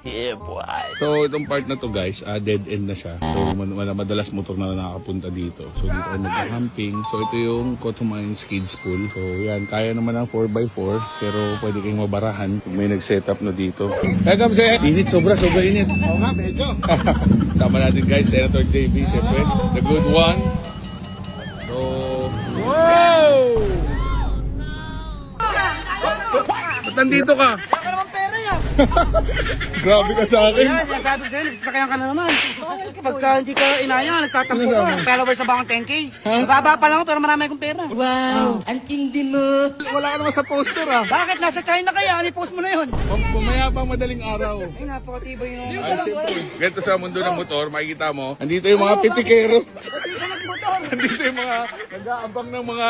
Yeah, boy. So itong part na to guys, dead end na siya. So madalas motor na nakakapunta dito. So dito ay magka-camping. So ito yung Cotomines Kids Pool. So yan, kaya naman ng 4x4 pero pwede kayong mabarahan kung may nag-setup na dito. Welcome sir! Init, sobra init. Oo nga, medyo. Sama natin guys, Senator JB, syempre, the good one. So, wow! Ba't nandito ka? Wala ka naman pera yan. Grabe ka sa akin. Yan, sabi ko sa'yo, nagsasakyan ka na naman. Pagka hindi ka inaya, nagtatampo ka. Pero ba sa bakang 10K? Mababa pa lang ako pero marami akong pera. Wow, ang tindi mo. Wala ka naman sa poster ah. Bakit? Nasa China kaya? Ano post mo na yun? Mamaya pang madaling araw. Ay, napakatibay yung... Ay, siyempre. Ganito sa mundo ng motor, makikita mo, andito yung mga pitikero. Pati ka nagmotor. Andito yung mga nag-aabang ng mga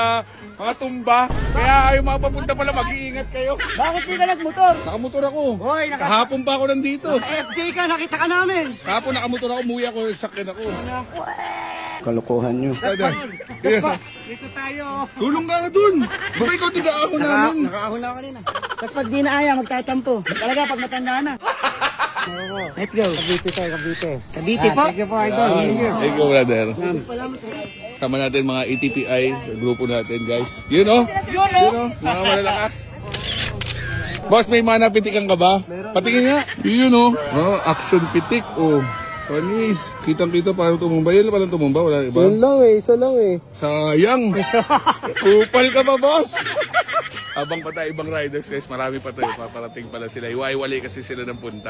tumba. Kaya ayaw mapapunta pala, mag-iingat kayo. Bakit di ka nagmotor? Nakamotor ako. Hoy, Kahapon pa ako nandito. FJ ka, nakita ka namin. Kahapon nakamotor ako, umuwi ako, sakyan ako. Kalokohan nyo. Dito tayo. Tulong ka nga dun. Baka ikaw tiga-ako namin. Nakaahon na ako kanina. Tapos pag di na aya, magtatampo. Talaga, pag matanda na. Let's go. Cavite tayo, Cavite. Cavite po. Thank you po, Idol. Thank you, brother. Sama natin mga ETPI, grupo natin, guys. You know? Mga malalakas. Boss, may mana pitikan ka ba? Patingin nga. Yun, oh. Action pitik, oh. Panis, kitang-kita parang tumumba. Yan parang tumumba, wala iba. Isa lang eh. Sayang. Kupal ka ba, boss? Abang pa tayo ibang riders, guys. Marami pa tayo. Paparating pala sila. Iwaiwalay kasi sila ng punta.